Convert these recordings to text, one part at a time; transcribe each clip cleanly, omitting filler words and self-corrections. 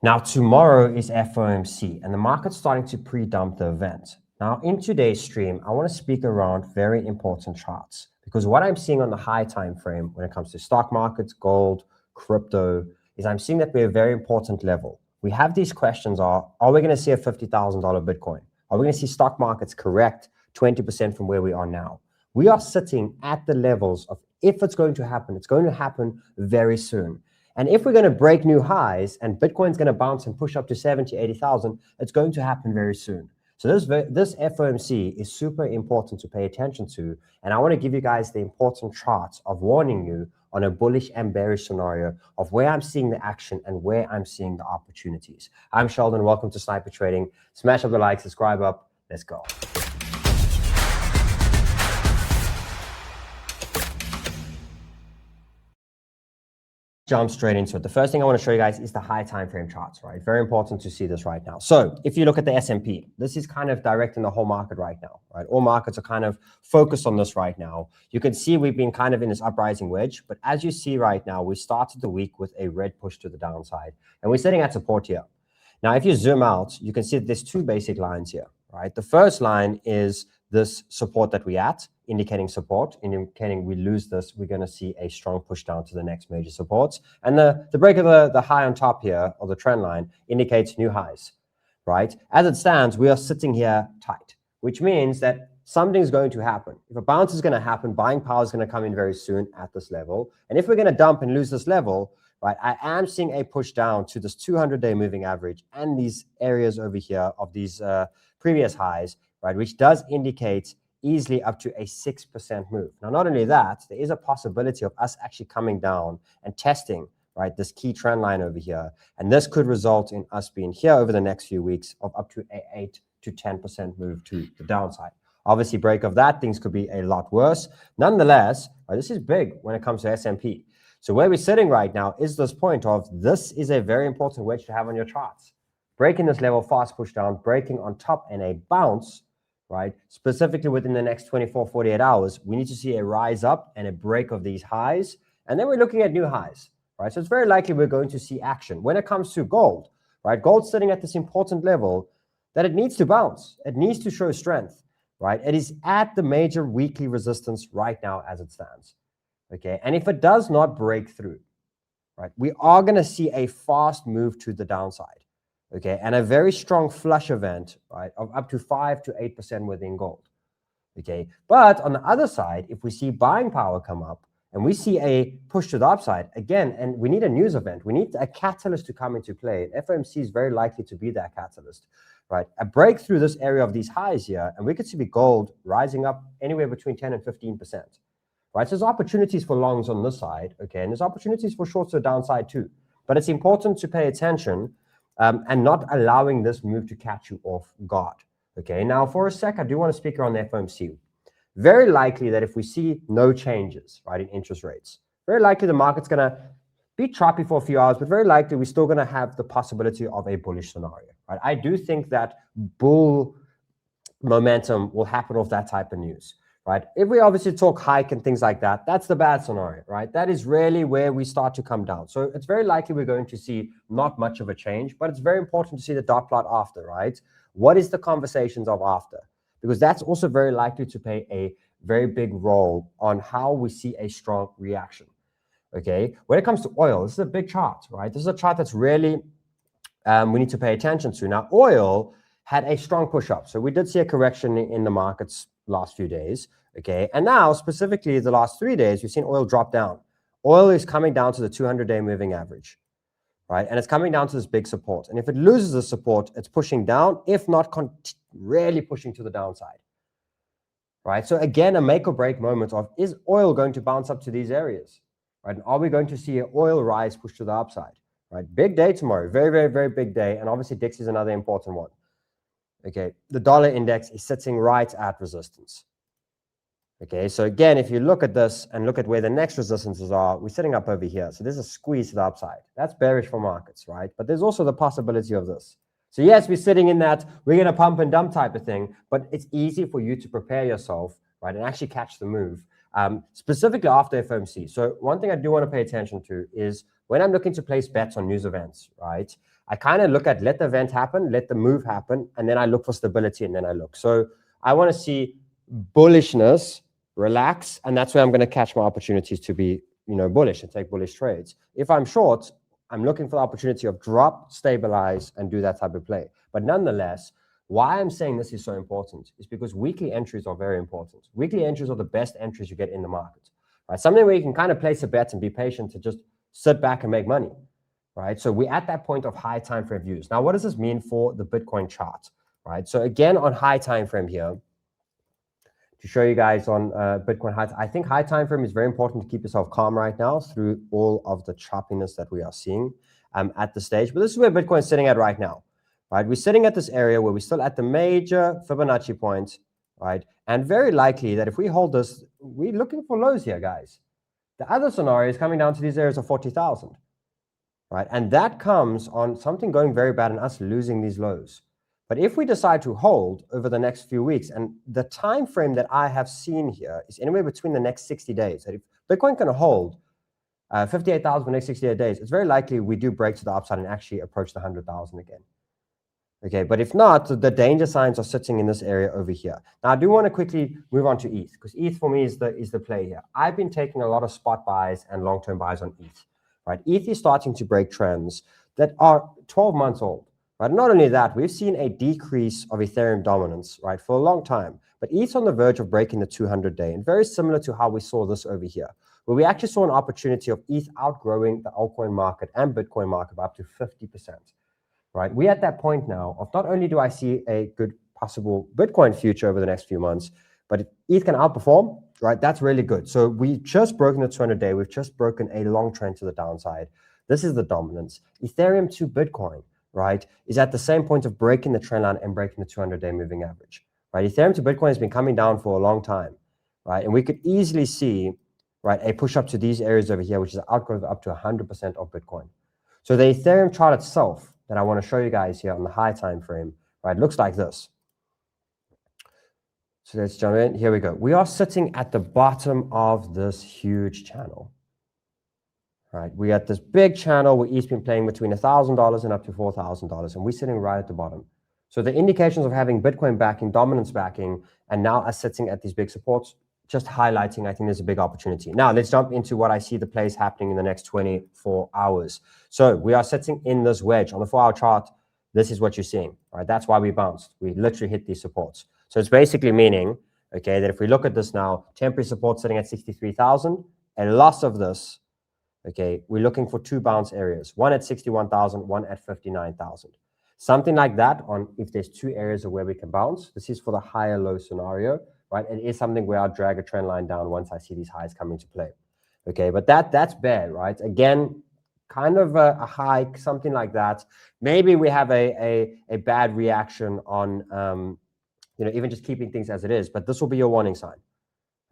Now, tomorrow is FOMC, and the market's starting to pre-dump the event. Now, in today's stream, I want to speak around very important charts, because what I'm seeing on the high time frame when it comes to stock markets, gold, crypto, is I'm seeing that we're a very important level. We have these questions are we going to see a $50,000 Bitcoin? Are we going to see stock markets correct 20% from where we are now? We are sitting at the levels of, if it's going to happen very soon. And if we're going to break new highs and Bitcoin's going to bounce and push up to 70, 80,000, it's going to happen very soon. So this FOMC is super important to pay attention to. And I want to give you guys the important charts of warning you on a bullish and bearish scenario of where I'm seeing the action and where I'm seeing the opportunities. I'm Sheldon. Welcome to Sniper Trading. Smash up the like, subscribe up. Let's go. Jump straight into it. The first thing I want to show you guys is the high time frame charts, right? Very important to see this right now. So if you look at the S&P, this is kind of directing the whole market right now, right? All markets are kind of focused on this right now. You can see we've been kind of in this uprising wedge, but as you see right now, we started the week with a red push to the downside, and we're sitting at support here. Now, if you zoom out, you can see that there's two basic lines here, right? The first line is this support that we're at, indicating support, indicating we lose this, we're going to see a strong push down to the next major supports. And the break of the high on top here, or the trend line, indicates new highs, right? As it stands, we are sitting here tight, which means that something's going to happen. If a bounce is going to happen, buying power is going to come in very soon at this level. And if we're going to dump and lose this level, right, I am seeing a push down to this 200-day moving average and these areas over here of these previous highs, right, which does indicate easily up to a 6% move. Now, not only that, there is a possibility of us actually coming down and testing, right, this key trend line over here. And this could result in us being here over the next few weeks of up to a 8 to 10% move to the downside. Obviously, break of that, things could be a lot worse. Nonetheless, right, this is big when it comes to S&P. So where we're sitting right now is this point of this is a very important wedge to have on your charts. Breaking this level, fast push down, breaking on top and a bounce, right? Specifically within the next 24, 48 hours, we need to see a rise up and a break of these highs. And then we're looking at new highs, right? So it's very likely we're going to see action. When it comes to gold, right? Gold's sitting at this important level that it needs to bounce. It needs to show strength, right? It is at the major weekly resistance right now as it stands, okay? And if it does not break through, right, we are going to see a fast move to the downside. Okay, and a very strong flush event, right, of up to 5 to 8% within gold. Okay, but on the other side, if we see buying power come up and we see a push to the upside again, and we need a news event, we need a catalyst to come into play. FOMC is very likely to be that catalyst, right? A breakthrough this area of these highs here, and we could see gold rising up anywhere between 10 and 15%, right? So there's opportunities for longs on this side, okay, and there's opportunities for shorts to the downside too. But it's important to pay attention and not allowing this move to catch you off guard. Okay, now for a sec, I do want to speak around the FOMC. Very likely that if we see no changes, right, in interest rates, very likely the market's going to be choppy for a few hours, but very likely we're still going to have the possibility of a bullish scenario, right? I do think that bull momentum will happen off that type of news, right? If we obviously talk hike and things like that, that's the bad scenario, right? That is really where we start to come down. So it's very likely we're going to see not much of a change, but it's very important to see the dot plot after, right? What is the conversations of after? Because that's also very likely to play a very big role on how we see a strong reaction, okay? When it comes to oil, this is a big chart, right? This is a chart that's really, we need to pay attention to. Now, oil had a strong push up. So we did see a correction in the markets last few days, okay? And now, specifically the last 3 days, we've seen oil drop down. Oil is coming down to the 200-day moving average, right? And it's coming down to this big support. And if it loses the support, it's pushing down, if not really pushing to the downside, right? So again, a make or break moment of, is oil going to bounce up to these areas, right? And are we going to see an oil rise push to the upside, right? Big day tomorrow, very, very, very big day. And obviously DIX is another important one. Okay, the dollar index is sitting right at resistance. Okay, so again, if you look at this and look at where the next resistances are, we're sitting up over here. So there's a squeeze to the upside. That's bearish for markets, right? But there's also the possibility of this. So yes, we're sitting in that, we're going to pump and dump type of thing, but it's easy for you to prepare yourself, right, and actually catch the move, specifically after FOMC. So one thing I do want to pay attention to is when I'm looking to place bets on news events, right, I kind of look at let the event happen, let the move happen, and then I look for stability, and then I look. So I want to see bullishness, relax, and that's where I'm going to catch my opportunities to be, bullish and take bullish trades. If I'm short, I'm looking for the opportunity of drop, stabilize, and do that type of play. But nonetheless, why I'm saying this is so important is because weekly entries are very important. Weekly entries are the best entries you get in the market, right? Something where you can kind of place a bet and be patient to just sit back and make money, right? So we're at that point of high time frame views. Now, what does this mean for the Bitcoin chart, right? So again, on high time frame here, to show you guys on Bitcoin high, I think high time frame is very important to keep yourself calm right now through all of the choppiness that we are seeing at the stage. But this is where Bitcoin is sitting at right now. Right, we're sitting at this area where we're still at the major Fibonacci point, right? And very likely that if we hold this, we're looking for lows here, guys. The other scenario is coming down to these areas of 40,000, right? And that comes on something going very bad and us losing these lows. But if we decide to hold over the next few weeks, and the time frame that I have seen here is anywhere between the next 60 days. That if Bitcoin can hold 58,000 for the next 68 days, it's very likely we do break to the upside and actually approach the 100,000 again. Okay, but if not, the danger signs are sitting in this area over here. Now, I do want to quickly move on to ETH, because ETH for me is the play here. I've been taking a lot of spot buys and long-term buys on ETH, right? ETH is starting to break trends that are 12 months old, right? Not only that, we've seen a decrease of Ethereum dominance, right, for a long time, but ETH's on the verge of breaking the 200-day, and very similar to how we saw this over here, where we actually saw an opportunity of ETH outgrowing the altcoin market and Bitcoin market by up to 50%. Right, we're at that point now of not only do I see a good possible Bitcoin future over the next few months, but if ETH can outperform, right, that's really good. So we've just broken the 200-day. We've just broken a long trend to the downside. This is the dominance. Ethereum to Bitcoin, right, is at the same point of breaking the trend line and breaking the 200-day moving average. Right, Ethereum to Bitcoin has been coming down for a long time, right, and we could easily see, right, a push up to these areas over here, which is outgrowth up to 100% of Bitcoin. So the Ethereum chart itself that I want to show you guys here on the high time frame, right, looks like this. So let's jump in. Here we go. We are sitting at the bottom of this huge channel, right? We're at this big channel where ETH's been playing between $1,000 and up to $4,000, and we're sitting right at the bottom. So the indications of having Bitcoin backing, dominance backing, and now us sitting at these big supports, just highlighting, I think there's a big opportunity. Now, let's jump into what I see the plays happening in the next 24 hours. So we are sitting in this wedge. On the 4-hour chart, this is what you're seeing, right? That's why we bounced. We literally hit these supports. So it's basically meaning, okay, that if we look at this now, temporary support sitting at 63,000, a loss of this, okay, we're looking for two bounce areas, one at 61,000, one at 59,000. Something like that on if there's two areas of where we can bounce. This is for the higher low scenario, right? It is something where I'll drag a trend line down once I see these highs coming to play. Okay, but that's bad, right? Again, kind of a hike, something like that. Maybe we have a bad reaction on, even just keeping things as it is, but this will be your warning sign,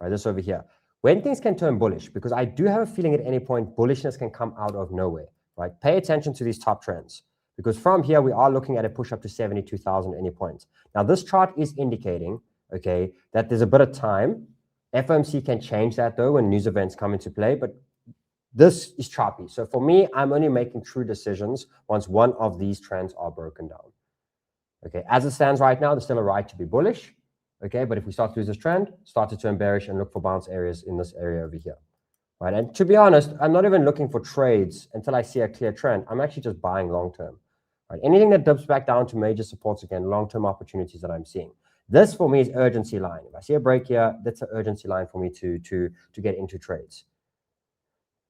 right? This over here. When things can turn bullish, because I do have a feeling at any point, bullishness can come out of nowhere, right? Pay attention to these top trends, because from here, we are looking at a push up to 72,000 at any point. Now, this chart is indicating, okay, that there's a bit of time. FOMC can change that though when news events come into play, but this is choppy. So for me, I'm only making true decisions once one of these trends are broken down. Okay, as it stands right now, there's still a right to be bullish. Okay, but if we start to lose this trend, start to turn bearish and look for bounce areas in this area over here. Right, and to be honest, I'm not even looking for trades until I see a clear trend. I'm actually just buying long term. Right, anything that dips back down to major supports again, long-term opportunities that I'm seeing. This for me is urgency line. If I see a break here, that's an urgency line for me to get into trades.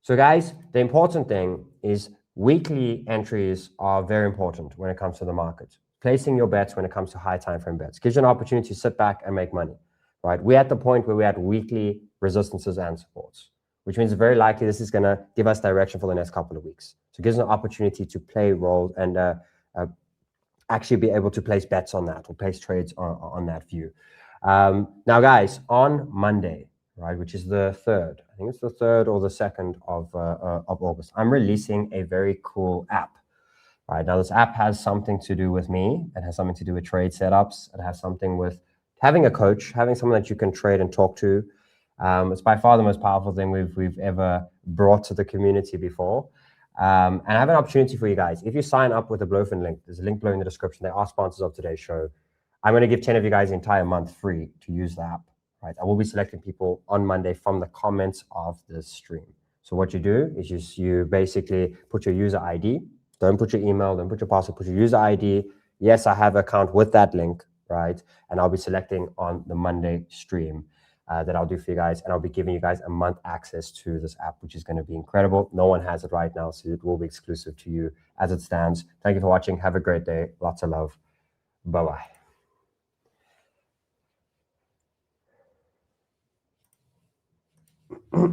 So guys, the important thing is weekly entries are very important when it comes to the market. Placing your bets when it comes to high time frame bets gives you an opportunity to sit back and make money. Right? We're at the point where we're at weekly resistances and supports, which means very likely this is going to give us direction for the next couple of weeks. So it gives us an opportunity to play roles and actually be able to place bets on that or place trades on that view. Now, guys, on Monday, right, which is the 3rd, I think it's the 3rd or the 2nd of August, I'm releasing a very cool app. Right, now, this app has something to do with me. It has something to do with trade setups. It has something with having a coach, having someone that you can trade and talk to. It's by far the most powerful thing we've ever brought to the community before. And I have an opportunity for you guys. If you sign up with the Blowfin link, there's a link below in the description. They are sponsors of today's show. I'm going to give 10 of you guys the entire month free to use the app. Right? I will be selecting people on Monday from the comments of this stream. So what you do is you basically put your user ID. Don't put your email, don't put your password, put your user ID. Yes, I have an account with that link, right? And I'll be selecting on the Monday stream that I'll do for you guys. And I'll be giving you guys a month access to this app, which is going to be incredible. No one has it right now, so it will be exclusive to you as it stands. Thank you for watching. Have a great day. Lots of love. Bye-bye.